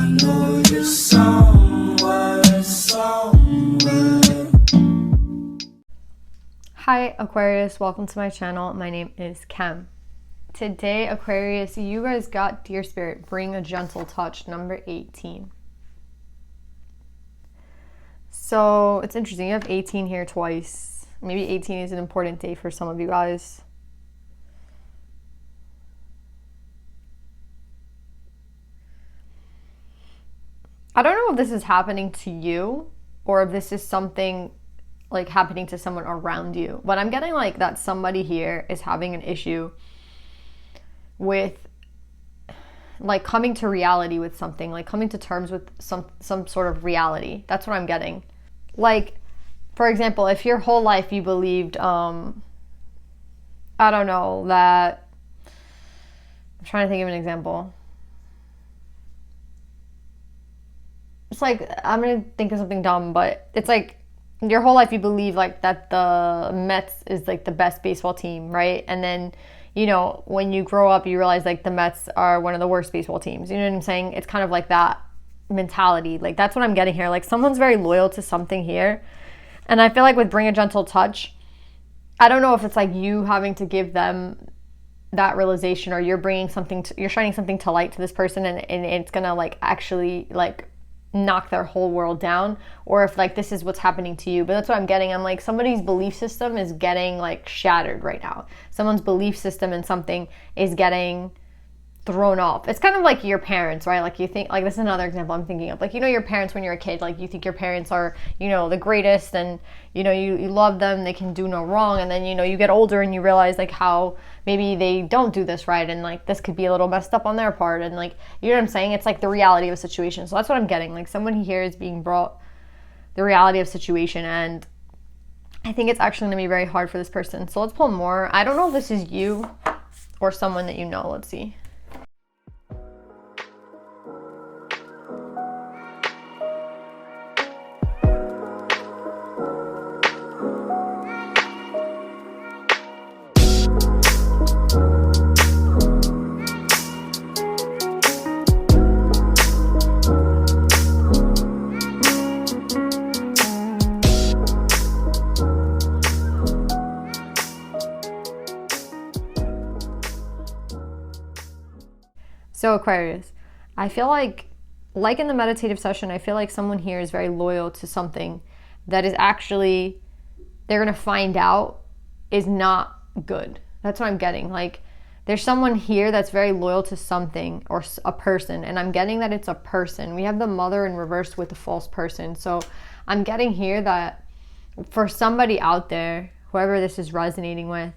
know you're somewhere. Hi Aquarius, welcome to my channel. My name is Kem. Today, Aquarius, you guys got Dear Spirit, Bring a Gentle Touch, number 18. So it's interesting, you have 18 here twice. Maybe 18 is an important day for some of you guys. I don't know if this is happening to you or if this is something like happening to someone around you, but I'm getting like that somebody here is having an issue with like coming to reality with something, like coming to terms with some sort of reality. That's what I'm getting. Like, for example, if your whole life you believed I don't know, that I'm trying to think of an example. It's like, I'm gonna think of something dumb, but it's like your whole life you believe like that the Mets is like the best baseball team, right? And then, you know, when you grow up, you realize like the Mets are one of the worst baseball teams. You know what I'm saying? It's kind of like that mentality. Like, that's what I'm getting here. Like, someone's very loyal to something here. And I feel like with Bring a Gentle Touch, I don't know if it's like you having to give them that realization, or you're bringing something to, you're shining something to light to this person, and it's gonna like actually like knock their whole world down, or if like this is what's happening to you. But that's what I'm getting. I'm like, somebody's belief system is getting like shattered right now. Someone's belief system in something is getting thrown off. It's kind of like your parents, right? Like, you think, like, this is another example I'm thinking of. Like, you know, your parents when you're a kid, like, you think your parents are, you know, the greatest, and, you know, you love them, they can do no wrong. And then, you know, you get older and you realize like how maybe they don't do this right, and like this could be a little messed up on their part, and like, you know what I'm saying? It's like the reality of a situation. So that's what I'm getting. Like, someone here is being brought the reality of situation, and I think it's actually going to be very hard for this person. So let's pull more. I don't know if this is you or someone that you know. Let's see. So Aquarius, I feel like in the meditative session, I feel like someone here is very loyal to something that is actually, they're going to find out is not good. That's what I'm getting. Like, there's someone here that's very loyal to something or a person, and I'm getting that it's a person. We have the Mother in reverse with the false person. So I'm getting here that for somebody out there, whoever this is resonating with,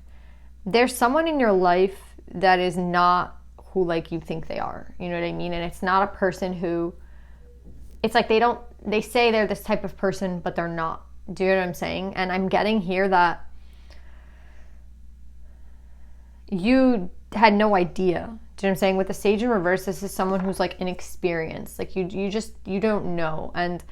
there's someone in your life that is not who like you think they are. You know what I mean? And it's not a person who, it's like they say they're this type of person, but they're not. Do you know what I'm saying? And I'm getting here that you had no idea. Do you know what I'm saying? With the Sage in reverse, this is someone who's like inexperienced. Like, you don't know. And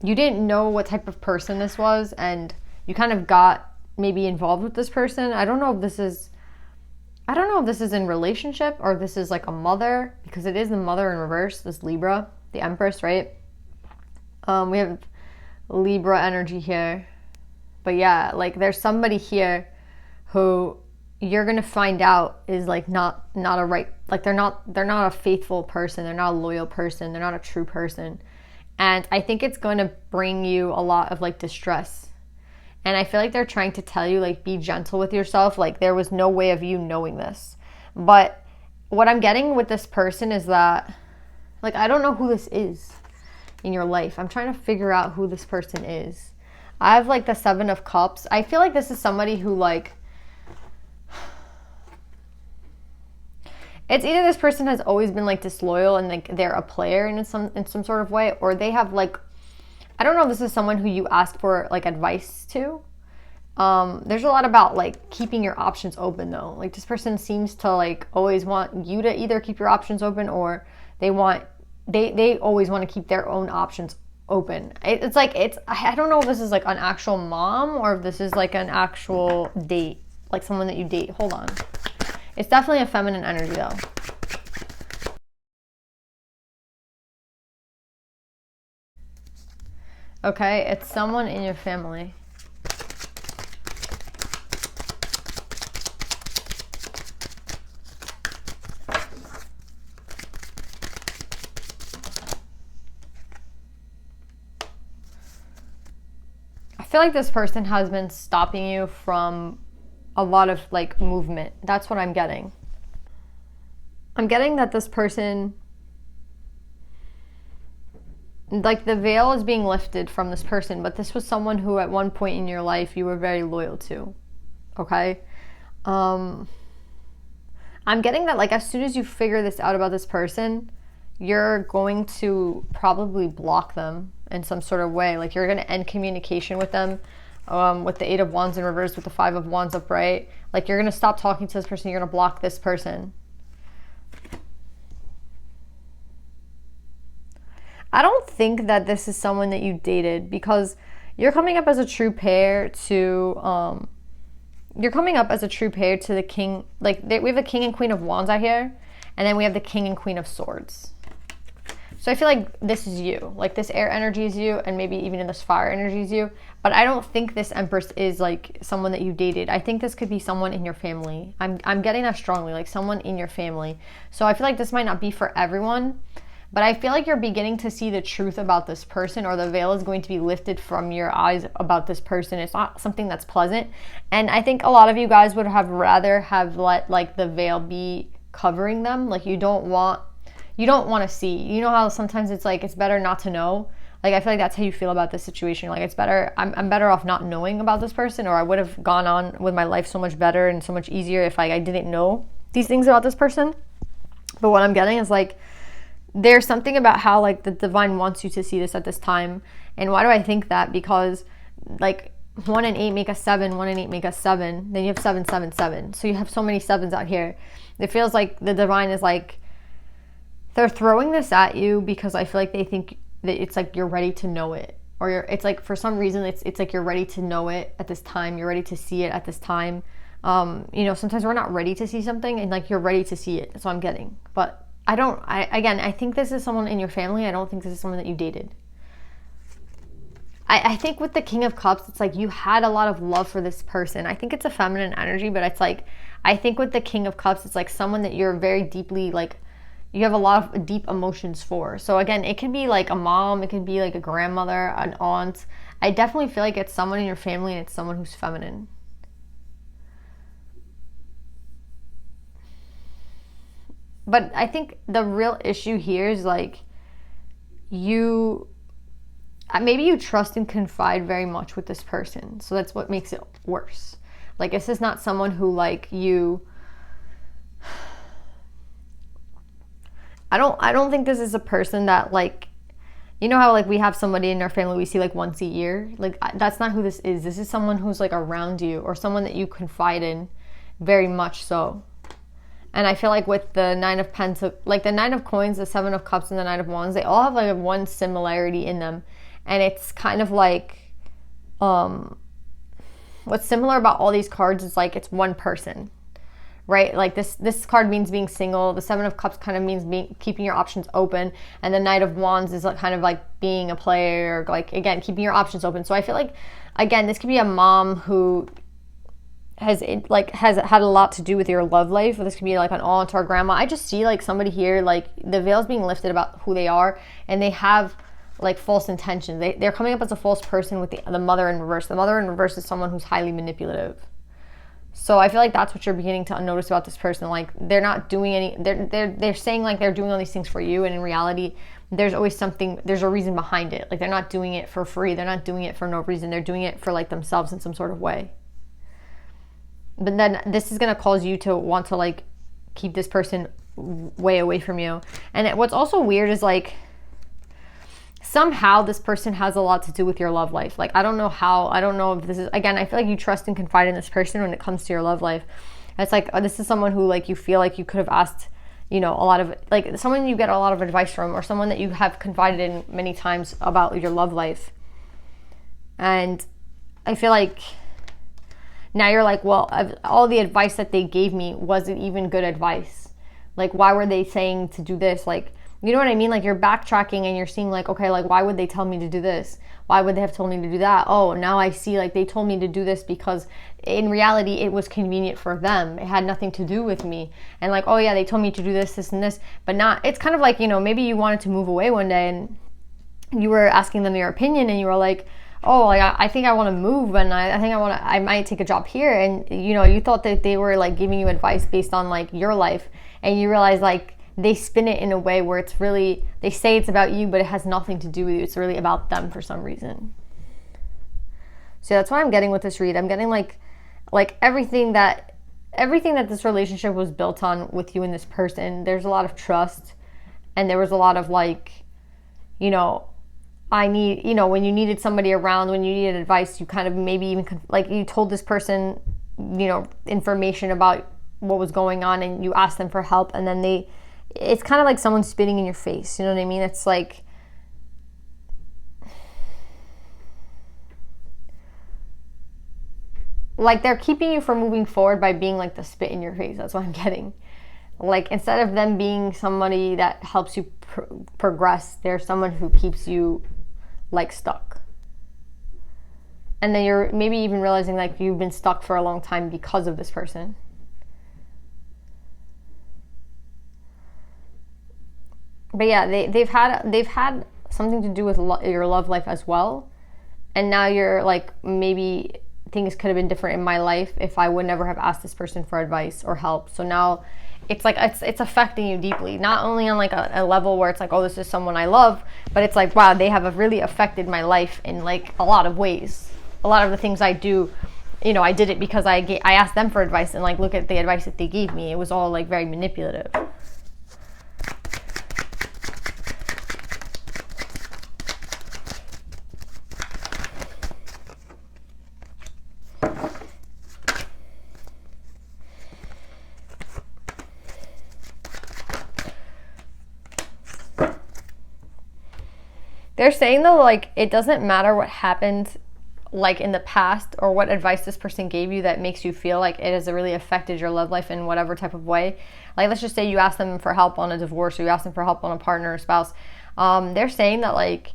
you didn't know what type of person this was, and you kind of got maybe involved with this person. I don't know if this is in relationship, or this is like a mother, because it is the Mother in reverse, this Libra, the Empress, right? We have Libra energy here. But yeah, like, there's somebody here who you're going to find out is like not a right, like they're not a faithful person, they're not a loyal person, they're not a true person. And I think it's going to bring you a lot of like distress. And I feel like they're trying to tell you, like, be gentle with yourself. Like, there was no way of you knowing this. But what I'm getting with this person is that, like, I don't know who this is in your life. I'm trying to figure out who this person is. I have, like, the Seven of Cups. I feel like this is somebody who, like, it's either this person has always been, like, disloyal and, like, they're a player in some sort of way, or they have, like, I don't know if this is someone who you ask for like advice to. There's a lot about like keeping your options open though. Like, this person seems to like always want you to either keep your options open, or they always want to keep their own options open. It's like, I don't know if this is like an actual mom or if this is like an actual date, like someone that you date. Hold on. It's definitely a feminine energy though. Okay, it's someone in your family. I feel like this person has been stopping you from a lot of like movement. That's what I'm getting. I'm getting that this person, like the veil is being lifted from this person, but this was someone who at one point in your life you were very loyal to. Okay? I'm getting that like as soon as you figure this out about this person, you're going to probably block them in some sort of way. Like you're going to end communication with them, with the 8 of Wands in reverse, with the 5 of Wands upright. Like you're going to stop talking to this person. You're going to block this person. I don't think that this is someone that you dated, because you're coming up as a true pair to, you're coming up as a true pair to the king. Like we have the king and queen of wands out here, and then we have the king and queen of swords. So I feel like this is you. Like this air energy is you, and maybe even in this fire energy is you. But I don't think this empress is like someone that you dated. I think this could be someone in your family. I'm getting that strongly, like someone in your family. So I feel like this might not be for everyone, but I feel like you're beginning to see the truth about this person, or the veil is going to be lifted from your eyes about this person. It's not something that's pleasant. And I think a lot of you guys would have rather have let like the veil be covering them. Like you don't want to see. You know how sometimes it's like it's better not to know? Like I feel like that's how you feel about this situation. Like it's better, I'm better off not knowing about this person, or I would have gone on with my life so much better and so much easier if I didn't know these things about this person. But what I'm getting is like, there's something about how like the divine wants you to see this at this time. And why do I think that? Because like 1 and 8 make us 7, 1 and 8 make us 7. Then you have 7, 7, 7. So you have so many 7s out here. It feels like the divine is like, they're throwing this at you because I feel like they think that it's like you're ready to know it. Or it's like for some reason it's like you're ready to know it at this time. You're ready to see it at this time. You know, sometimes we're not ready to see something, and like you're ready to see it. That's what I'm getting. But I think this is someone in your family. I don't think this is someone that you dated. I think with the King of Cups, it's like you had a lot of love for this person. I think it's a feminine energy, but it's like, I think with the King of Cups, it's like someone that you're very deeply like, you have a lot of deep emotions for. So again, it can be like a mom, it can be like a grandmother, an aunt. I definitely feel like it's someone in your family, and it's someone who's feminine. But I think the real issue here is like maybe you trust and confide very much with this person. So that's what makes it worse. Like this is not someone who like you, I don't think this is a person that like, you know how like we have somebody in our family we see like once a year? Like that's not who this is. This is someone who's like around you, or someone that you confide in very much so. And I feel like with the 9 of Pentacles, like the 9 of Coins, the 7 of Cups, and the 9 of Wands, they all have like one similarity in them. And it's kind of like, what's similar about all these cards is like it's one person, right? Like this card means being single. The 7 of Cups kind of means keeping your options open. And the Knight of Wands is like kind of like being a player, or like, again, keeping your options open. So I feel like, again, this could be a mom who has had a lot to do with your love life. This could be like an aunt or grandma. I just see like somebody here, like the veil's being lifted about who they are, and they have like false intentions. They're coming up as a false person with the mother in reverse. The mother in reverse is someone who's highly manipulative. So I feel like that's what you're beginning to notice about this person. Like they're not doing any, they're saying like they're doing all these things for you, and in reality there's always something, there's a reason behind it. Like they're not doing it for free. They're not doing it for no reason. They're doing it for like themselves in some sort of way. But then this is going to cause you to want to like keep this person way away from you. And what's also weird is like somehow this person has a lot to do with your love life. Like I don't know how, I don't know if this is, again, I feel like you trust and confide in this person when it comes to your love life. It's like, this is someone who like you feel like you could have asked, you know, a lot of, like someone you get a lot of advice from, or someone that you have confided in many times about your love life. And I feel like now you're like, well, all the advice that they gave me wasn't even good advice. Like, why were they saying to do this? Like, You know what I mean? Like, you're backtracking and you're seeing like, okay, like, why would they tell me to do this? Why would they have told me to do that? Oh, now I see, like, they told me to do this because in reality it was convenient for them. It had nothing to do with me. And like, oh yeah, they told me to do this, this, and this, but not, it's kind of like, you know, maybe you wanted to move away one day and you were asking them your opinion and you were like, oh, like, I think I want to move, and I think I might take a job here. And, you know, you thought that they were like giving you advice based on like your life, and you realize like they spin it in a way where it's really, they say it's about you, but it has nothing to do with you. It's really about them for some reason. So that's what I'm getting with this read. I'm getting like everything that this relationship was built on with you and this person. There's a lot of trust, and there was a lot of like, you know, I need, you know, when you needed somebody around, when you needed advice, you kind of maybe even like you told this person, you know, information about what was going on, and you asked them for help, and then it's kind of like someone spitting in your face. You know what I mean? It's like, they're keeping you from moving forward by being like the spit in your face. That's what I'm getting. Like, instead of them being somebody that helps you progress, they're someone who keeps you like stuck. And then you're maybe even realizing like you've been stuck for a long time because of this person. But yeah, they've had something to do with your love life as well. And now you're like, maybe things could have been different in my life if I would never have asked this person for advice or help. So now it's like it's affecting you deeply, not only on like a level where it's like, oh, this is someone I love, but it's like, wow, they have really affected my life in like a lot of ways. A lot of the things I do, you know, I did it because I asked them for advice, and like, look at the advice that they gave me. It was all like very manipulative. They're saying though, like, it doesn't matter what happened like in the past or what advice this person gave you that makes you feel like it has really affected your love life in whatever type of way. Like, let's just say you ask them for help on a divorce, or you ask them for help on a partner or spouse. They're saying that like,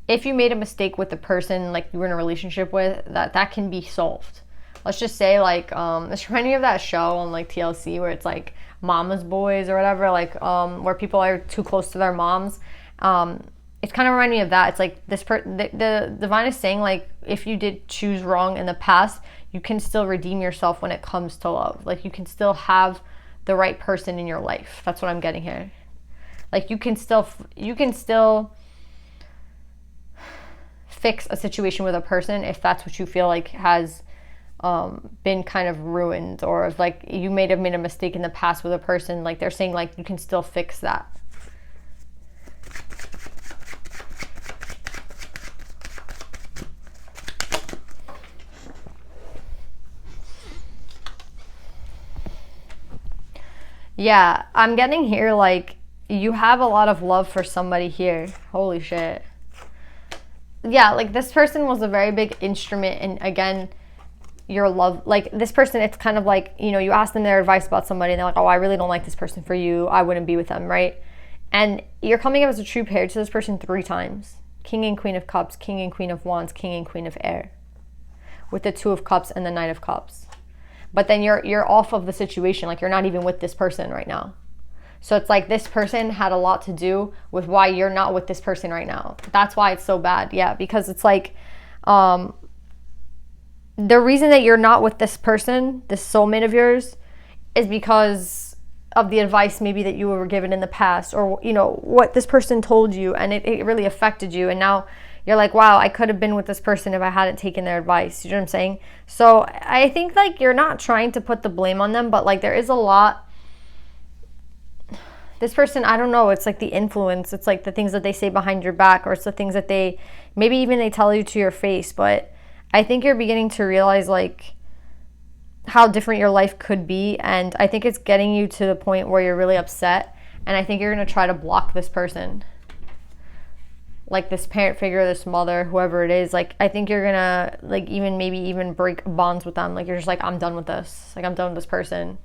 if you made a mistake with the person like you were in a relationship with, that can be solved. Let's just say like, it's reminding me of that show on like TLC where it's like Mama's Boys or whatever, like where people are too close to their moms. It's kind of reminding me of that. It's like the divine is saying like, if you did choose wrong in the past, you can still redeem yourself when it comes to love. Like, you can still have the right person in your life. That's what I'm getting here. Like, you can still fix a situation with a person if that's what you feel like has been kind of ruined, or if like you may have made a mistake in the past with a person. Like, they're saying like, you can still fix that. Yeah, I'm getting here like you have a lot of love for somebody here. Holy shit. Yeah, like this person was a very big instrument in, again, your love. Like this person, it's kind of like, you know, you ask them their advice about somebody and they're like, oh, I really don't like this person for you. I wouldn't be with them, right? And you're coming up as a true pair to this person 3 times. King and Queen of Cups, King and Queen of Wands, King and Queen of Air. With the 2 of Cups and the Knight of Cups. But then you're off of the situation, like you're not even with this person right now. So it's like this person had a lot to do with why you're not with this person right now. That's why it's so bad. Yeah, because it's like the reason that you're not with this person, this soulmate of yours, is because of the advice maybe that you were given in the past, or you know what this person told you, and it really affected you, and now you're like, wow, I could have been with this person if I hadn't taken their advice. You know what I'm saying? So I think like you're not trying to put the blame on them, but like there is a lot. This person, I don't know, it's like the influence. It's like the things that they say behind your back, or it's the things that maybe even they tell you to your face. But I think you're beginning to realize like how different your life could be. And I think it's getting you to the point where you're really upset. And I think you're going to try to block this person. Like this parent figure, this mother, whoever it is, like I think you're gonna like maybe even break bonds with them. Like you're just like, I'm done with this. Like I'm done with this person.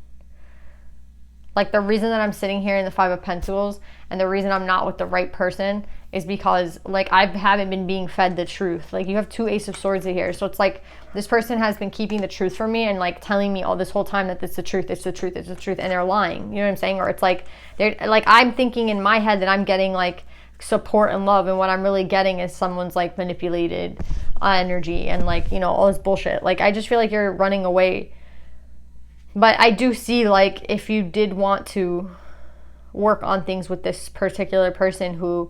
Like, the reason that I'm sitting here in the Five of Pentacles and the reason I'm not with the right person is because, like, I haven't been being fed the truth. Like, you have two Ace of Swords here. So it's like this person has been keeping the truth from me and, like, telling me all this whole time that it's the truth, it's the truth, it's the truth. And they're lying. You know what I'm saying? Or it's like, they're like, I'm thinking in my head that I'm getting, like, support and love. And what I'm really getting is someone's, like, manipulated energy and, like, you know, all this bullshit. Like, I just feel like you're running away. But I do see, like, if you did want to work on things with this particular person who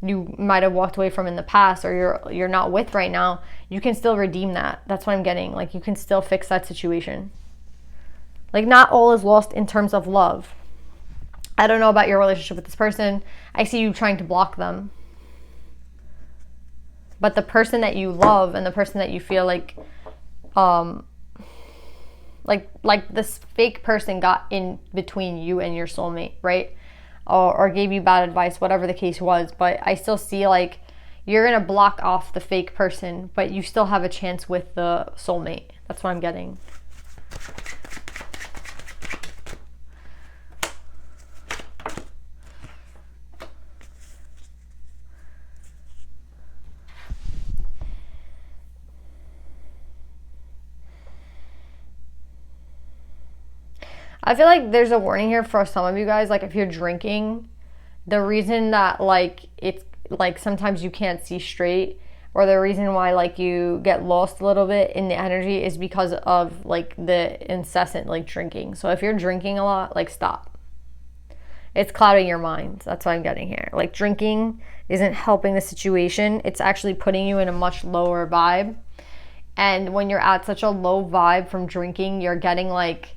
you might have walked away from in the past or you're not with right now, you can still redeem that. That's what I'm getting. Like, you can still fix that situation. Like, not all is lost in terms of love. I don't know about your relationship with this person. I see you trying to block them. But the person that you love and the person that you feel like this fake person got in between you and your soulmate, right? Or gave you bad advice, whatever the case was. But I still see, like, you're going to block off the fake person, but you still have a chance with the soulmate. That's what I'm getting. I feel like there's a warning here for some of you guys. Like, if you're drinking, the reason that, like, it's like sometimes you can't see straight, or the reason why, like, you get lost a little bit in the energy is because of, like, the incessant, like, drinking. So if you're drinking a lot, like, stop. It's clouding your mind. That's what I'm getting here. Like, drinking isn't helping the situation. It's actually putting you in a much lower vibe. And when you're at such a low vibe from drinking, you're getting, like,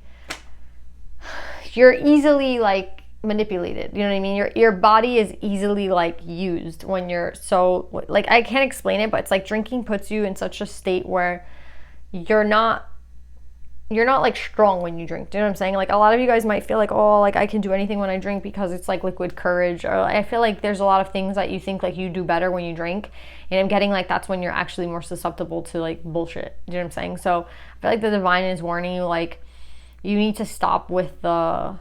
you're easily, like, manipulated. You know what I mean? Your body is easily, like, used when you're so, like, I can't explain it, but it's like drinking puts you in such a state where you're not like strong when you drink. Do you know what I'm saying? Like, a lot of you guys might feel like, oh, like, I can do anything when I drink because it's like liquid courage, or I feel like there's a lot of things that you think, like, you do better when you drink, and I'm getting, like, that's when you're actually more susceptible to, like, bullshit. Do you know what I'm saying? So I feel like the divine is warning you, like, you need to stop with the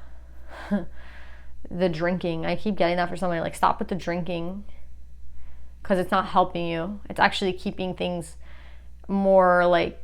drinking. I keep getting that for somebody. Like, stop with the drinking because it's not helping you. It's actually keeping things more, like,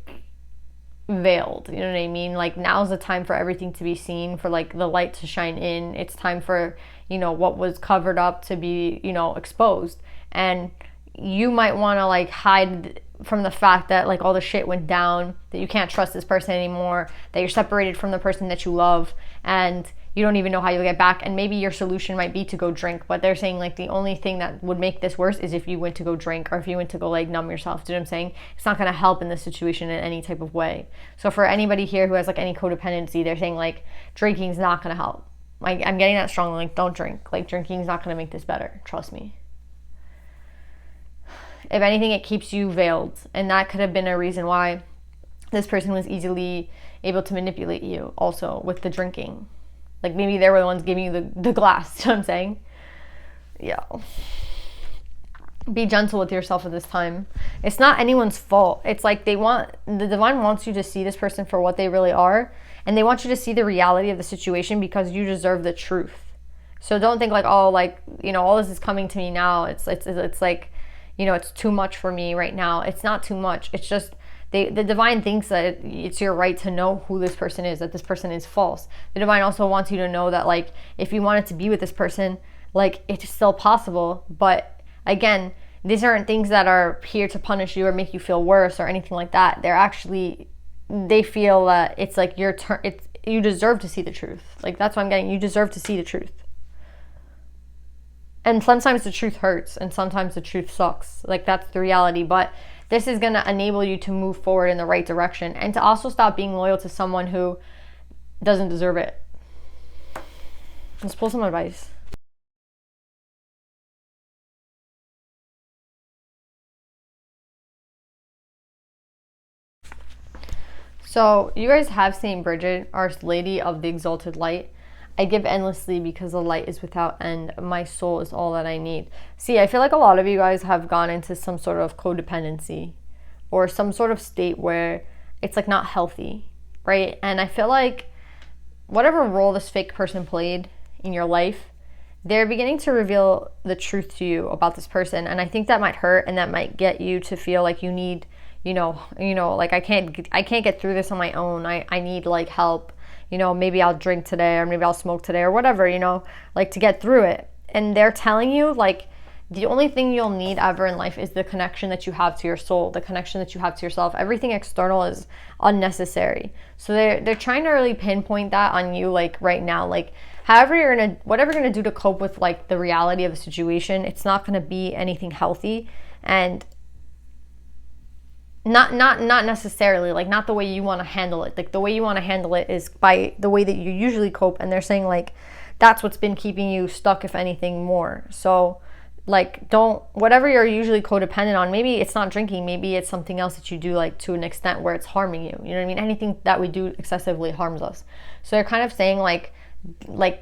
veiled. You know what I mean? Like, now's the time for everything to be seen, for, like, the light to shine in. It's time for, you know, what was covered up to be, you know, exposed. And you might want to, like, hide from the fact that, like, all the shit went down, that you can't trust this person anymore, that you're separated from the person that you love, and you don't even know how you'll get back. And maybe your solution might be to go drink, but they're saying, like, the only thing that would make this worse is if you went to go drink, or if you went to go, like, numb yourself. Do you know what I'm saying? It's not going to help in this situation in any type of way. So for anybody here who has, like, any codependency, they're saying, like, drinking's not going to help. Like, I'm getting that strongly. Like, don't drink. Like, drinking's not going to make this better. Trust me. If anything, it keeps you veiled. And that could have been a reason why this person was easily able to manipulate you also with the drinking. Like, maybe they were the ones giving you the glass. You know what I'm saying? Yeah. Be gentle with yourself at this time. It's not anyone's fault. It's like the divine wants you to see this person for what they really are. And they want you to see the reality of the situation because you deserve the truth. So don't think, like, oh, like, you know, all this is coming to me now. It's like, you know, it's too much for me right now. It's not too much. It's just the divine thinks that it's your right to know who this person is, that this person is false. The divine also wants you to know that, like, if you wanted to be with this person, like, it's still possible. But again, these aren't things that are here to punish you or make you feel worse or anything like that. They're actually, they feel that it's like your turn. You deserve to see the truth. Like, that's what I'm getting. You deserve to see the truth. And sometimes the truth hurts, and sometimes the truth sucks. Like, that's the reality. But this is going to enable you to move forward in the right direction, and to also stop being loyal to someone who doesn't deserve it. Let's pull some advice. So you guys have Saint Bridget, our Lady of the Exalted Light. I give endlessly because the light is without end. My soul is all that I need. See, I feel like a lot of you guys have gone into some sort of codependency or some sort of state where it's, like, not healthy, right? And I feel like whatever role this fake person played in your life, they're beginning to reveal the truth to you about this person. And I think that might hurt, and that might get you to feel like you need, like I can't get through this on my own. I need like help. Maybe I'll drink today, or maybe I'll smoke today, or whatever, like to get through it. And they're telling you like the only thing you'll need ever in life is the connection that you have to your soul, the connection that you have to yourself. Everything external is unnecessary. So they're trying to really pinpoint that on you, like right now. Like whatever you're gonna do to cope with like the reality of a situation, it's not gonna be anything healthy, and not necessarily like not the way you want to handle it. Like the way you want to handle it is by the way that you usually cope, and they're saying like that's what's been keeping you stuck, if anything more. So like whatever you're usually codependent on, maybe it's not drinking, maybe it's something else that you do like to an extent where it's harming you. You know what I mean? Anything that we do excessively harms us. So they're kind of saying like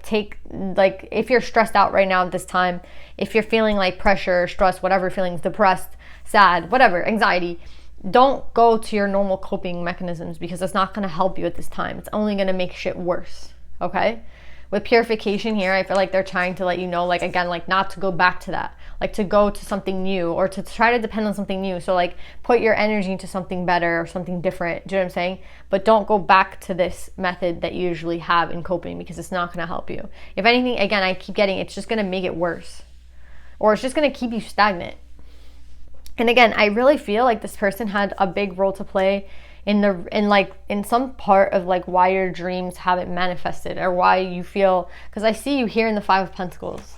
take, like if you're stressed out right now at this time, if you're feeling like pressure, stress, whatever feelings, depressed, sad, whatever, anxiety, don't go to your normal coping mechanisms, because it's not going to help you at this time. It's only going to make shit worse. Okay? With purification here, I feel like they're trying to let you know, like, again, like not to go back to that, like to go to something new, or to try to depend on something new. So like put your energy into something better or something different. Do you know what I'm saying? But don't go back to this method that you usually have in coping, because it's not going to help you. If anything, again, I keep getting, it's just going to make it worse, or it's just going to keep you stagnant. And again, I really feel like this person had a big role to play in some part of like why your dreams haven't manifested, or why you feel, because I see you here in the Five of Pentacles,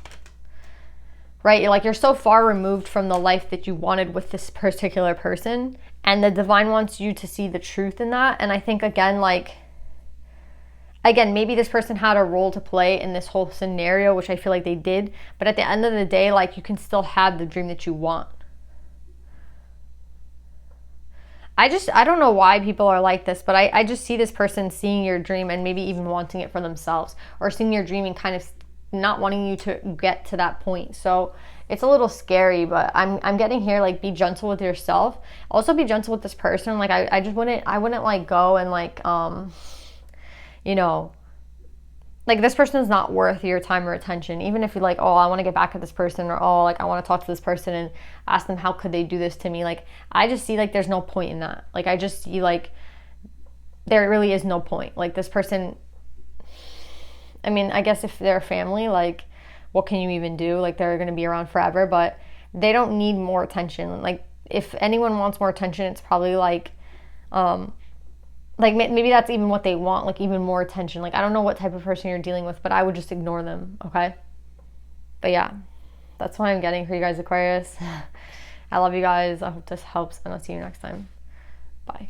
right? You're so far removed from the life that you wanted with this particular person, and the divine wants you to see the truth in that. And I think again, maybe this person had a role to play in this whole scenario, which I feel like they did, but at the end of the day, like you can still have the dream that you want. I don't know why people are like this, but I just see this person seeing your dream and maybe even wanting it for themselves, or seeing your dream and kind of not wanting you to get to that point. So it's a little scary, but I'm getting here, like, be gentle with yourself. Also be gentle with this person. Like I wouldn't like go and like, like this person is not worth your time or attention. Even if you're like, oh, I want to get back at this person, or oh, like I want to talk to this person and ask them how could they do this to me. Like I just see like there's no point in that. Like I just see like there really is no point. Like this person, I mean, I guess if they're family, like what can you even do? Like they're going to be around forever, but they don't need more attention. Like if anyone wants more attention, it's probably like maybe that's even what they want, like even more attention. Like I don't know what type of person you're dealing with, but I would just ignore them, okay? But yeah, that's what I'm getting for you guys, Aquarius. I love you guys. I hope this helps, and I'll see you next time. Bye.